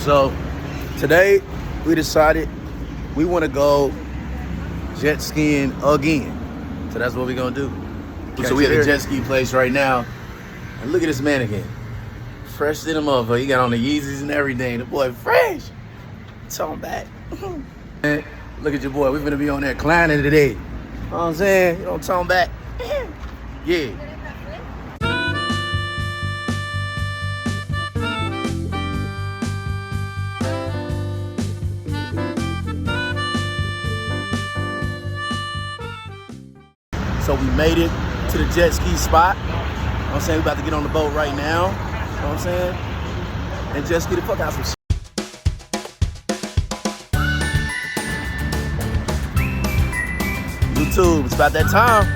So today we decided we want to go jet skiing again. So that's what we're gonna do. So we at the jet ski place right now, and look at this man again. Fresh than a motherfucker. He got on the Yeezys and everything. The boy fresh. Tone back. Man, look at your boy. We're gonna be on there climbing today. You know what I'm saying? You don't tone back. Yeah. So we made it to the jet ski spot. You know what I'm saying? We're about to get on the boat right now. You know what I'm saying? And jet ski the fuck out some shit. YouTube, it's about that time.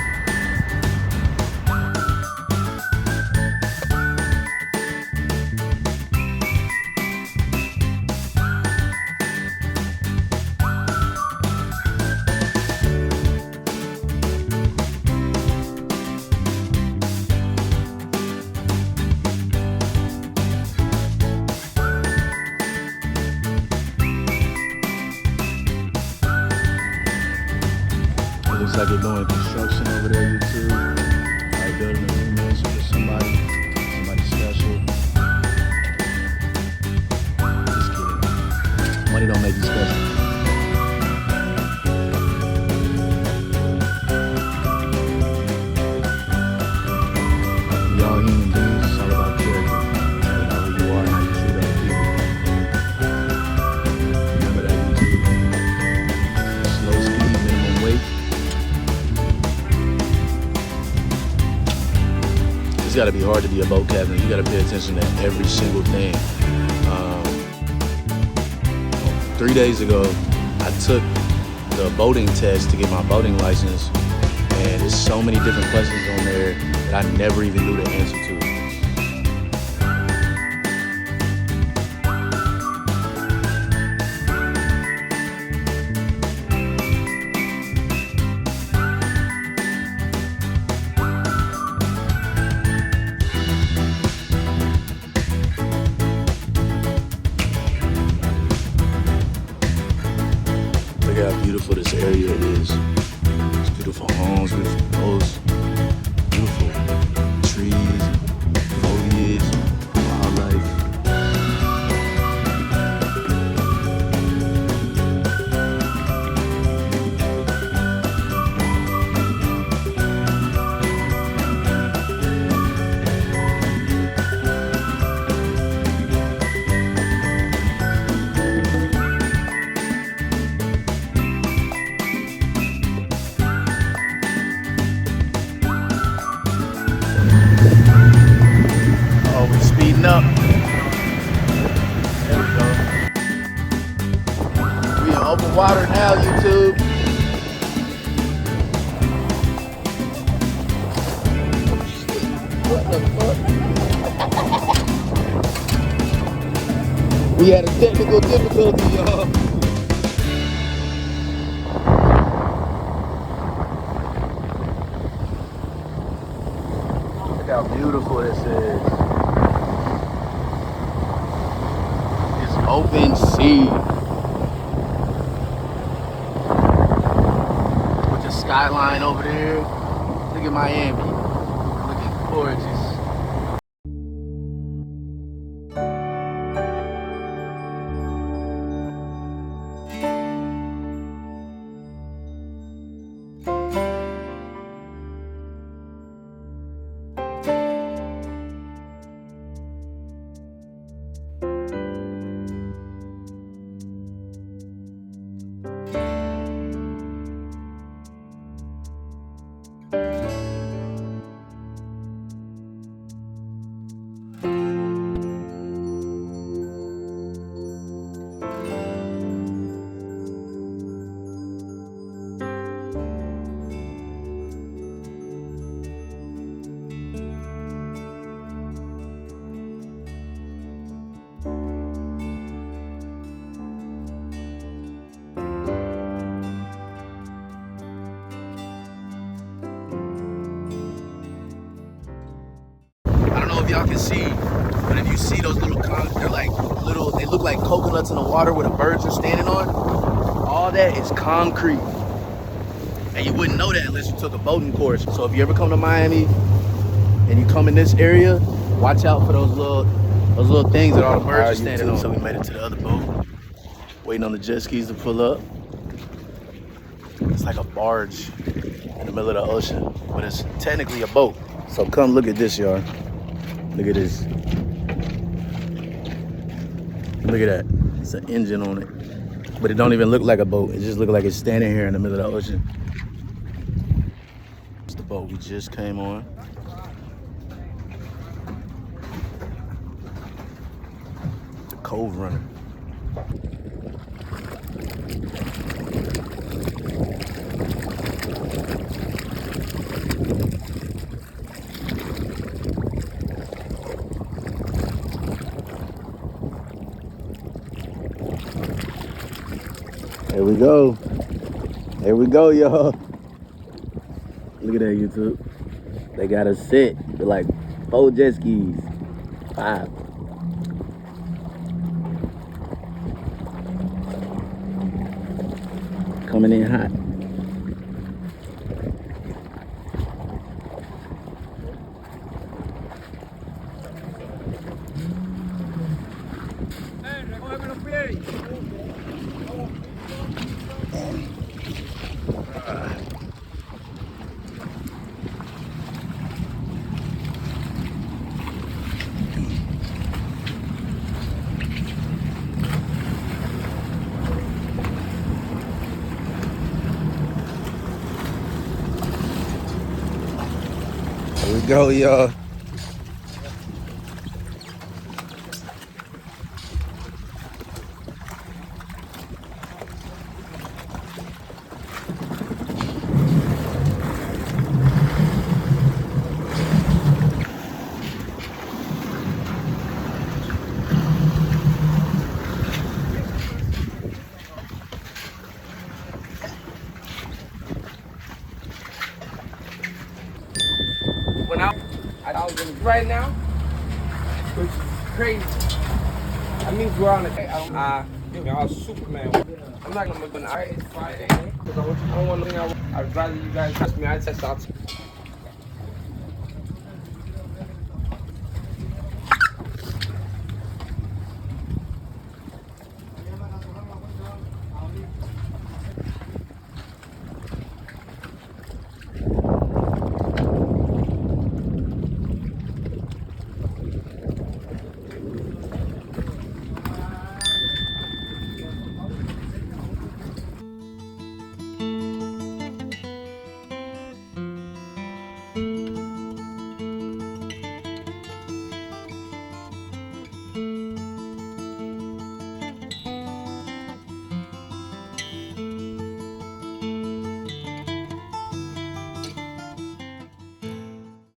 Looks like they're doing construction over there, YouTube. Like building a new mansion for somebody special. Just kidding. Money don't make you special. Y'all human beings, it's all about character. You know who you are and how you treat other people. Remember that, YouTube. Slow speed, minimum weight. It's got to be hard to be a boat captain. You got to pay attention to every single thing. 3 days ago, I took the boating test to get my boating license, and there's so many different questions on there that I never even knew the answer to. Look how beautiful this area is. It's beautiful homes, beautiful boats, beautiful trees, foliage, wildlife. Up. There we go. We in open water now, YouTube. What the fuck? We had a technical difficulty, y'all. Look how beautiful this is. Open sea with the skyline over there. Look at Miami, looking gorgeous. y'all can see, but if you see those little, they're like little, they look like coconuts in the water where the birds are standing on. All that is concrete. And you wouldn't know that unless you took a boating course. So if you ever come to Miami and you come in this area, watch out for those little things that all the birds are standing on. So we made it to the other boat, waiting on the jet skis to pull up. It's like a barge in the middle of the ocean, but it's technically a boat. So come look at this, y'all. Look at this. Look at that. It's an engine on it, but it don't even look like a boat. It just looks like it's standing here in the middle of the ocean. It's the boat we just came on. The Cove Runner. Here we go. Here we go, y'all. Look at that, YouTube. They got us set with like 4 jet skis. 5. Coming in hot. Here we go, y'all. Right now, which is crazy. That means we're on the I was Superman. I'm not gonna make an eye. It's Friday because I don't want to. I'd rather you guys trust me. I test out.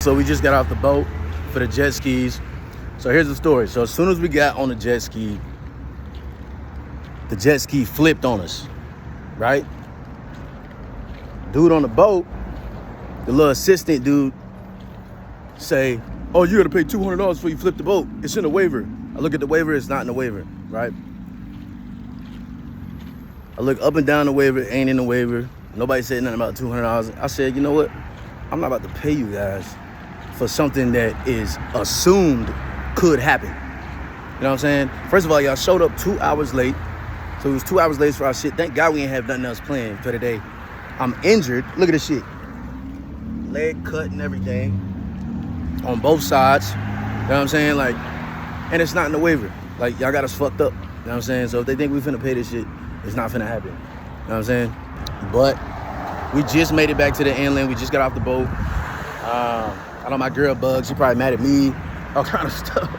So we just got off the boat for the jet skis. So here's the story. So as soon as we got on the jet ski flipped on us, right? Dude on the boat, the little assistant dude say, oh, you gotta pay $200 before you flip the boat. It's in the waiver. I look at the waiver, it's not in the waiver, right? I look up and down the waiver, it ain't in the waiver. Nobody said nothing about $200. I said, you know what? I'm not about to pay you guys for something that is assumed could happen. You know what I'm saying? First of all, y'all showed up 2 hours late. So it was 2 hours late for our shit. Thank God we ain't have nothing else planned for today. I'm injured. Look at this shit. Leg cut and everything on both sides. You know what I'm saying? Like, and it's not in the waiver. Like, y'all got us fucked up. You know what I'm saying? So if they think we finna pay this shit, it's not finna happen. You know what I'm saying? But we just made it back to the inland. We just got off the boat. I know my girl Bug, she probably mad at me, all kind of stuff.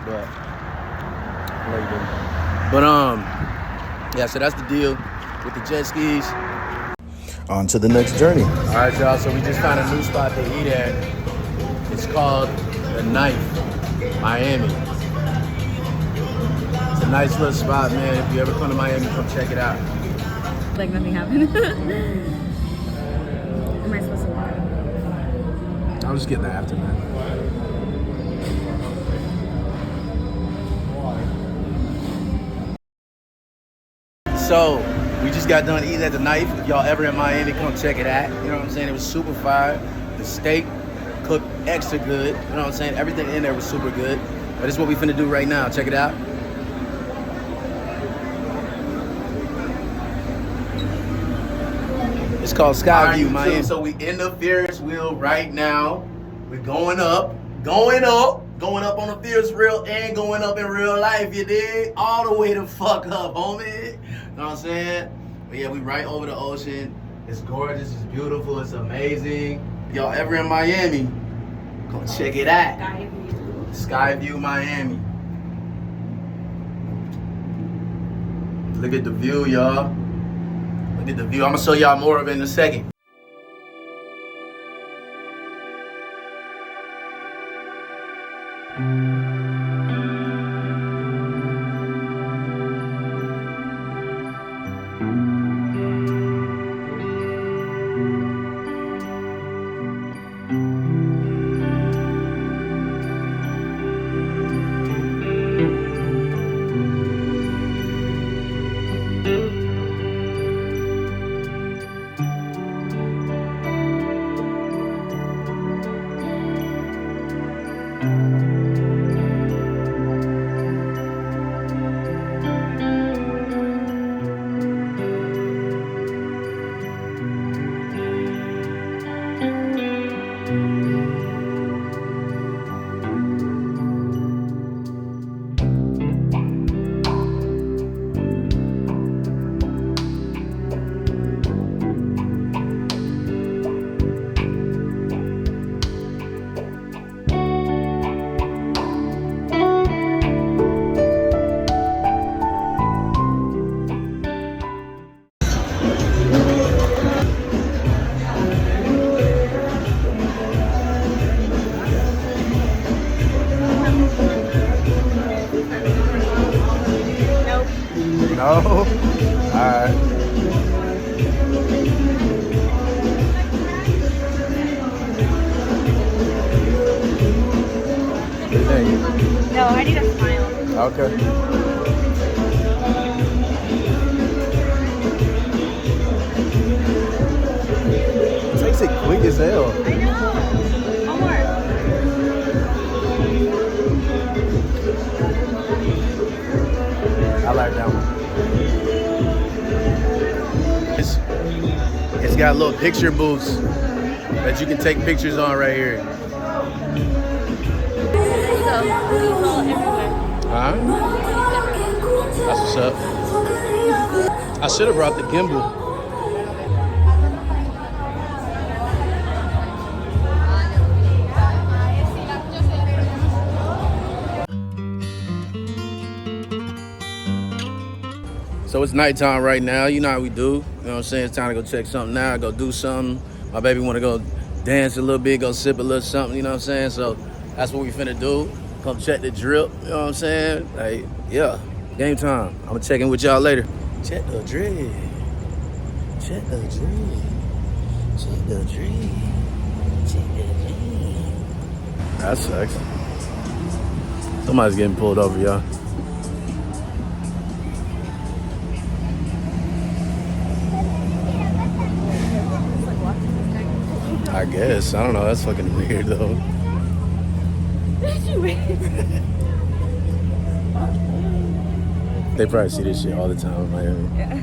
But yeah, so that's the deal with the jet skis. On to the next journey. All right, y'all, so we just found a new spot to eat at. It's called The Knife, Miami. It's a nice little spot, man. If you ever come to Miami, come check it out. Like nothing happened. Am I supposed to walk? I'll just get the aftermath. So we just got done eating at the Knife. If y'all ever in Miami, come check it out. You know what I'm saying? It was super fire. The steak cooked extra good. You know what I'm saying? Everything in there was super good. But this is what we finna do right now. Check it out. It's called Skyview, Miami. So we in the Ferris wheel right now. We're going up on the Ferris wheel and going up in real life, you dig? All the way the fuck up, homie. You know what I'm saying? But yeah, we right over the ocean. It's gorgeous, it's beautiful, it's amazing. Y'all ever in Miami, go check it out. Skyview, Miami. Look at the view, y'all. Look at the view. I'm gonna show y'all more of it in a second. No? Alright. What do you think? No, I need a smile. Okay. It takes it quick as hell. I know. One more. I like that one. It's got little picture booths that you can take pictures on right here. Huh? That's what's up. I should have brought the gimbal. So it's nighttime right now. You know how we do. You know what I'm saying? It's time to go check something out, go do something. My baby want to go dance a little bit, go sip a little something, you know what I'm saying? So that's what we finna do. Come check the drip, you know what I'm saying? Like, yeah, game time. I'm gonna check in with y'all later. Check the drip. Check the drip. Check the drip. Check the drip. That sucks. Somebody's getting pulled over, y'all. I guess. I don't know. That's fucking weird, though. They probably see this shit all the time in Miami. Yeah.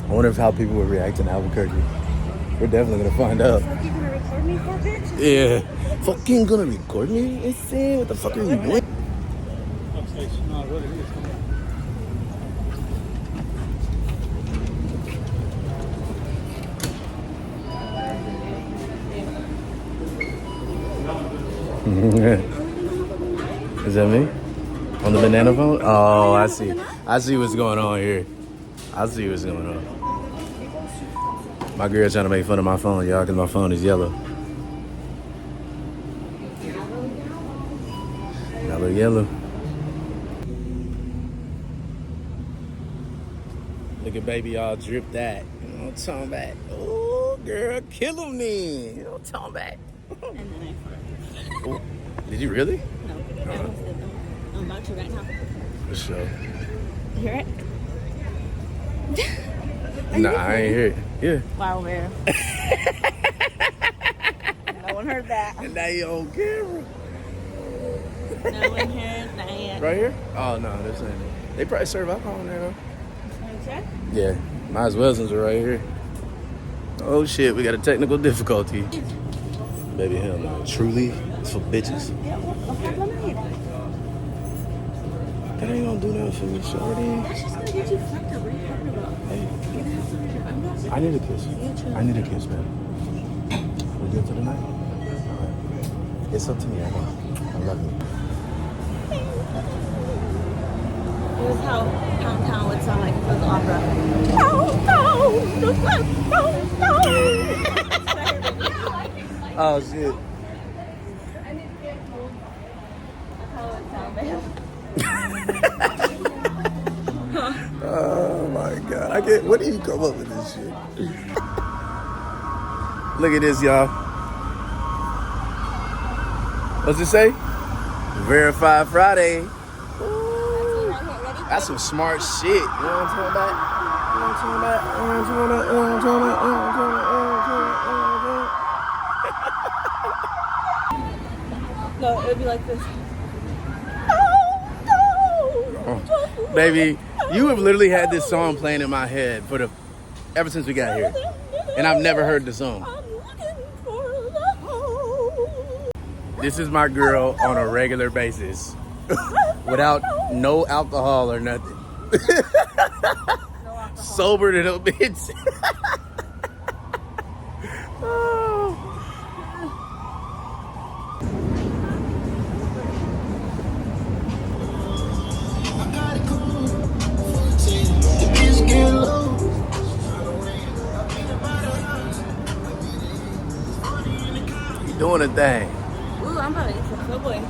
I wonder how people would react in Albuquerque. We're definitely gonna find out. You gonna record me for it? Yeah. Fucking gonna record me? Insane. What the fuck are you doing? Is that me? On the banana phone? Oh, I see. I see what's going on here. I see what's going on. My girl trying to make fun of my phone, y'all, because my phone is yellow. Yellow, yellow. Look at baby all dripped that. You know what I'm talking about? Oh, girl, kill him then. You know what I'm talking about? And then I farted. Oh, did you really? No, I almost did. I'm about to right now. For sure. Hear it? Nah, I ain't hear it. Yeah. Wow, man. No one heard that. And now you on camera. No one heard that. Right here? Oh, no, this ain't it. They probably serve alcohol in there, though. Want to check? Yeah. Might as well since we're right here. Oh, shit. We got a technical difficulty. Baby, hell no. Truly? It's for bitches? Yeah, well, have lemonade. That ain't gonna do nothing for me, shorty. That's just gonna get you fucked up. What are you talking about? Hey, You can have some of your own. I need a kiss. Yeah, true. I need a kiss, man. We good for the night? All right. It's up to me. I know. I love you. It was how Pound would sound like for the opera. Oh, shit. That's how it would sound, babe. Oh, my God. I can't. Where do you come up with this shit? Look at this, y'all. What's it say? Verified Friday. Ooh. That's some smart shit. You know what I'm talking about? You know what I'm talking about? You know what I'm talking about? You know what I'm talking about? You know what I'm talking about? No, it would be like this. Oh, baby, you have literally had this song playing in my head ever since we got here. And I've never heard the song. This is my girl on a regular basis. Without no alcohol or nothing. Sober to the bitch. Oh. You doing a thing. Ooh, I'm about to eat some Subway.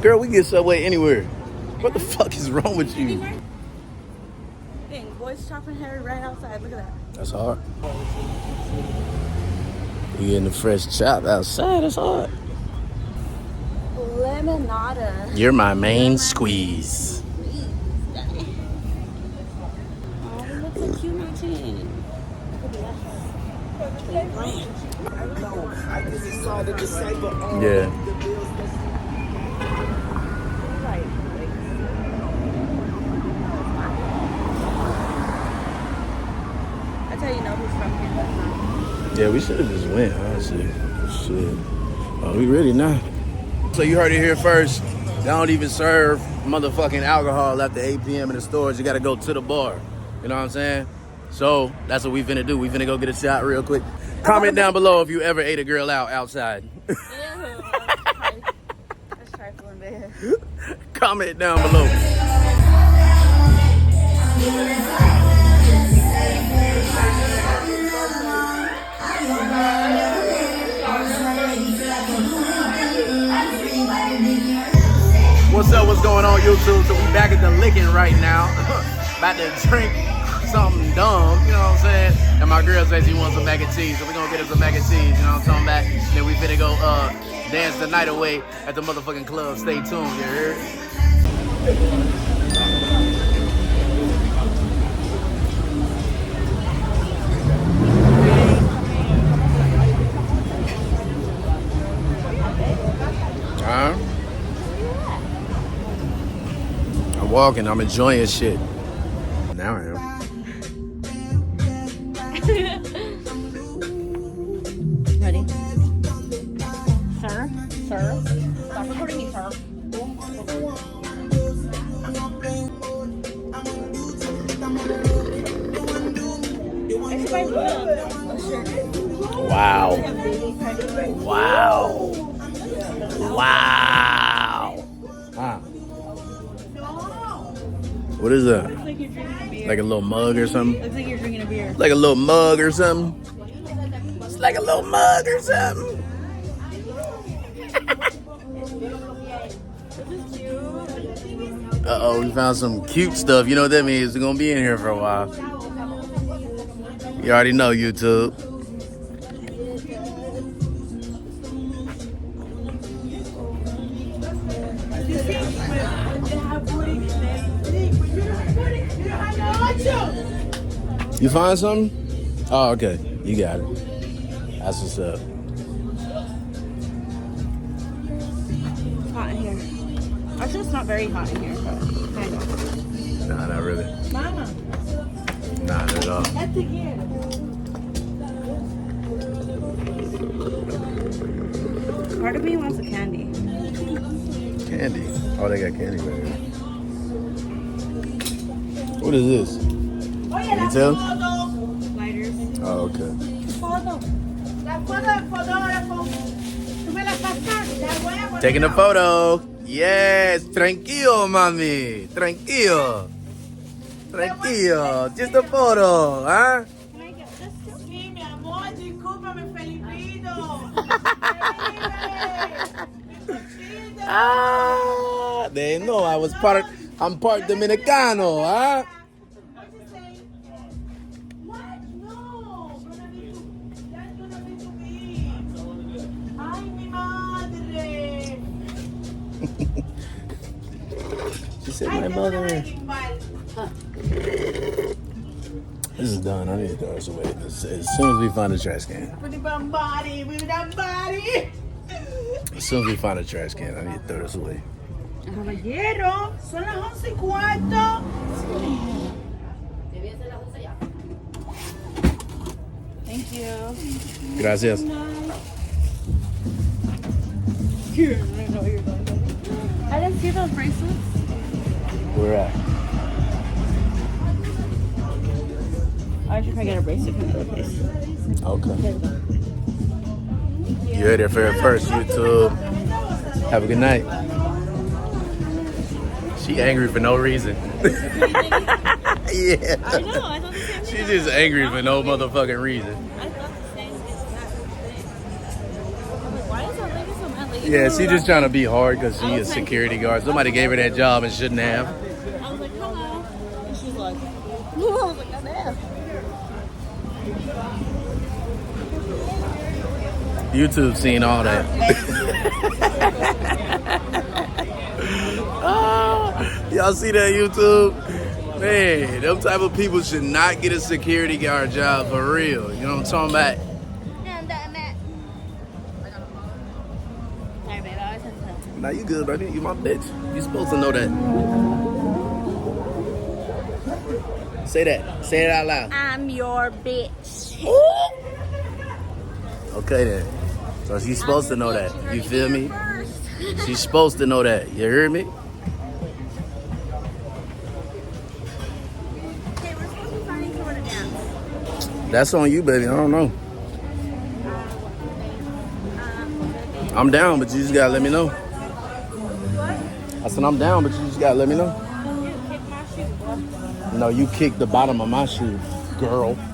Girl, we get Subway anywhere. What the fuck is wrong with you? Dang, boys chopping hair right outside. Look at that. That's hard. You getting the fresh chop outside, that's hard. Lemonada. You're my main squeeze. Oh, look so cute, my chin. Yeah. That's how you know who's from here. Yeah, we should have just went, honestly. Shit. Oh, we ready now. So you heard it here first. They don't even serve motherfucking alcohol after 8 p.m. in the stores. You gotta go to the bar. You know what I'm saying? So that's what we finna do. We finna go get a shot real quick. Comment down below if you ever ate a girl out outside. That's trifling, babe. Comment down below. What's up? What's going on, YouTube? So we back at the licking right now. About to drink something dumb, you know what I'm saying? And my girl says she wants some mac and cheese, so we're gonna get her some mac and cheese, you know what I'm talking about? Then we finna go dance the night away at the motherfucking club. Stay tuned, you heard? I'm walking, I'm enjoying shit. Now I am. Ready? Sir? Sir? Stop recording me, sir. Wow. Wow. Wow. Huh. What is that? Looks like you're drinking a beer. Like a little mug or something? Looks like you're drinking a beer. Like a little mug or something? It's like a little mug or something. Uh-oh, we found some cute stuff. You know what that means? We're gonna be in here for a while. You already know, YouTube. You find something? Oh, okay. You got it. That's what's up. It's hot in here. Actually, it's not very hot in here, but kind of. Nah, not really. Mama, Nah, not at all. that's again. Part of me wants a candy. Candy. Oh, they got candy right here. What is this? Can you tell? Lighters. Oh, okay. Taking a photo. Yes. Tranquilo, mami. Tranquilo. Tranquilo. Just a photo, huh? Can I get this too? Sí, mi amor, discúlpame, Felipito. Ah, they know I'm part Dominicano, huh? What you say? What? No. That's gonna be too big. Ay, mi madre. She said, Ay, my te voy a mother. igual. This is done. I need to throw this away as soon as we find a trash can. With the body, with that body. As soon as we find a trash can, I need to throw this away. Caballero, son las 11:15. Thank you. Gracias. I didn't know you were going to. I didn't see those bracelets. Where at? I should probably get a bracelet from the other place. Okay. You heard it first, YouTube. Have a good night. She angry for no reason. Yeah. I know. I thought the same thing. She's just angry for no motherfucking reason. I thought the same exact thing. I'm like, why is that lady so mad? Like, Yeah, she's just trying to be hard because she's a security guard. Somebody gave her that job and shouldn't have. I was like, hello. And she's like, no. I was like, goddamn. YouTube seen all that. Oh, y'all see that, YouTube? Man, them type of people should not get a security guard job for real. You know what I'm talking about? Sorry, babe. I always have to tell. Nah, you good, baby. You my bitch. You supposed to know that. Say that. Say it out loud. I'm your bitch. Okay then. So she's supposed to know that. You feel me? She's supposed to know that. You hear me? Okay, we're supposed to be finding somewhere to dance. That's on you, baby. I don't know. I'm down, but you just gotta let me know. I said I'm down, but you just gotta let me know. You kick my shoe, boy. No, you kicked the bottom of my shoe, girl. I'm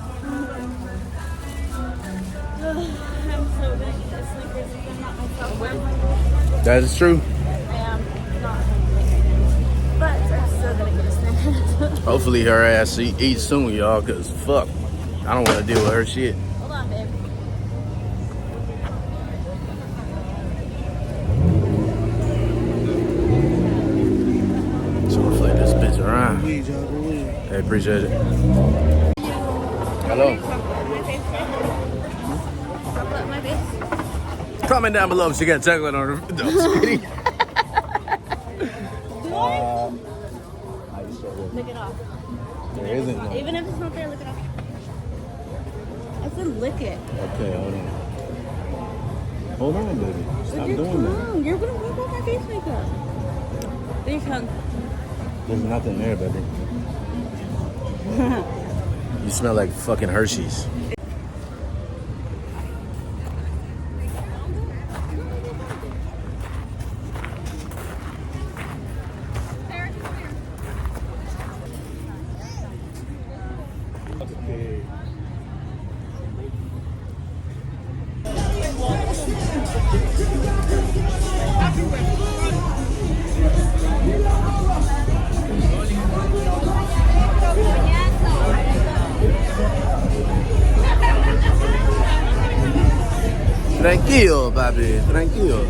so gonna eat this Snickers if I'm not myself. That is true. I am not hungry right now. But I'm still gonna get a Snickers. Hopefully her ass eats soon, y'all, cause fuck. I don't wanna deal with her shit. Hold on, babe. So we'll flip this bitch around. Hey, appreciate it. Hello. Chocolate my face. Comment down below if she got chocolate on her. No, I'm just kidding. Lick it off. There isn't no. Even if it's not there, lick it off. I said lick it. Okay, hold on. Hold on, baby. Stop With your doing that. tongue. You're gonna rip off my face makeup. With your tongue. There's nothing there, baby. You smell like fucking Hershey's. Tranquilo, papi. Tranquilo.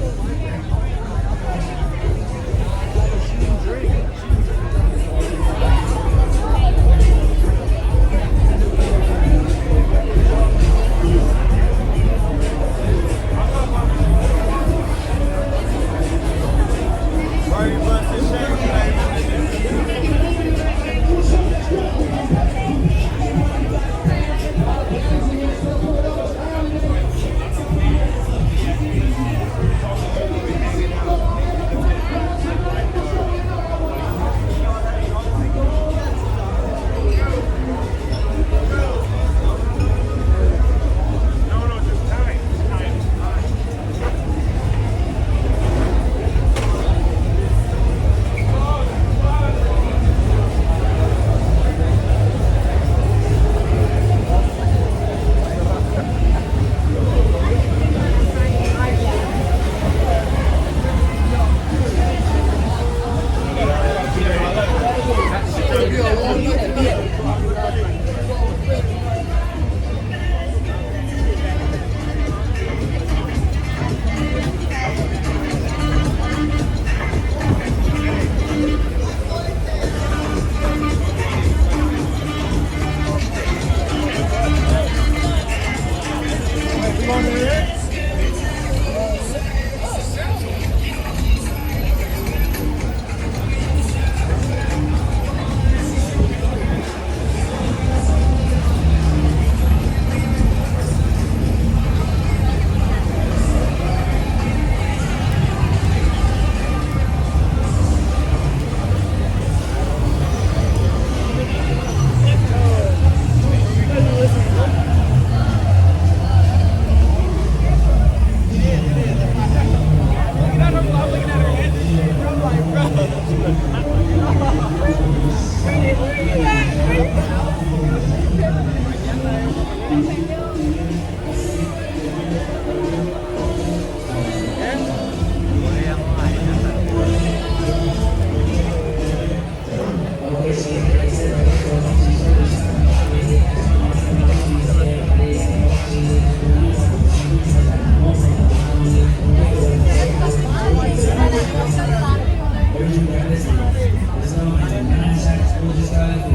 Thank you.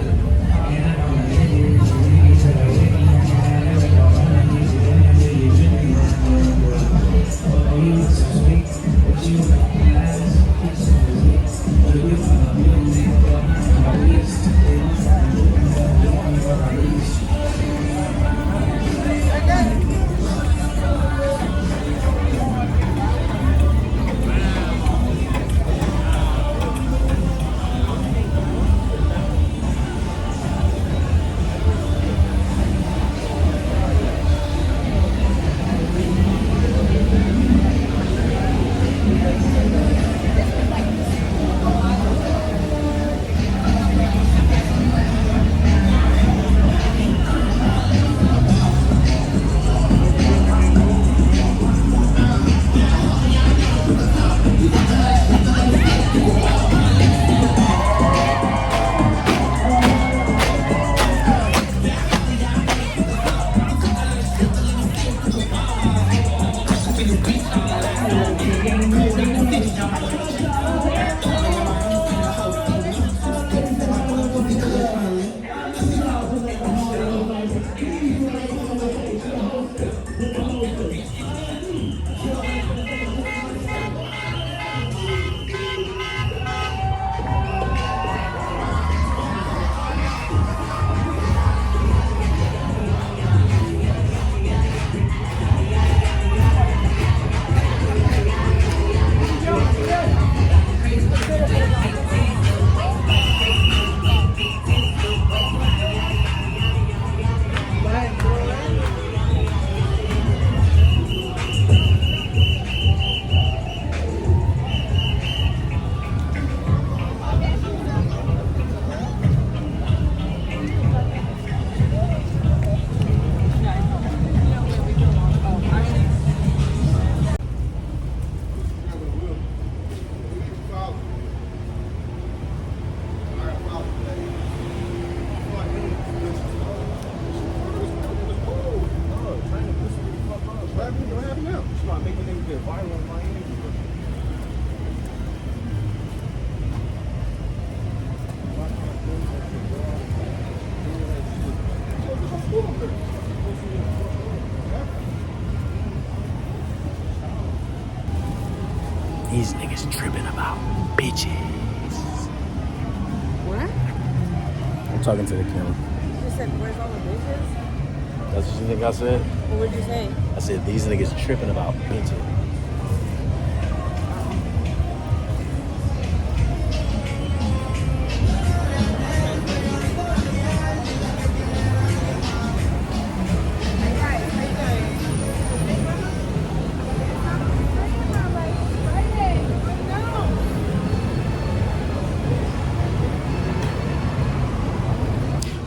I'm talking to the camera. You just said, where's all the bitches? That's what you think I said? What would you say? I said, these niggas tripping about bitches.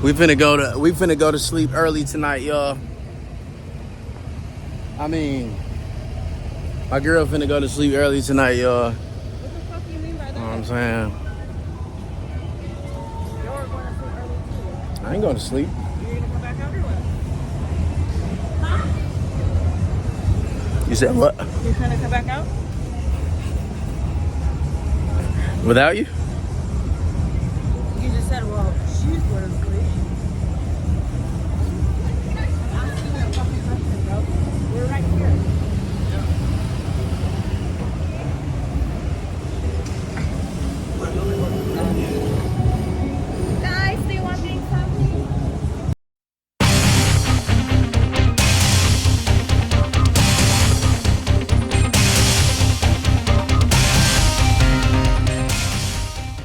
We finna go to sleep early tonight, y'all. I mean, my girl finna go to sleep early tonight, y'all. What the fuck do you mean by that? You know what I'm saying? You're going to sleep early too. I ain't going to sleep. You're gonna come back out or what? You said what? You're trying to come back out? Without you? You just said, well,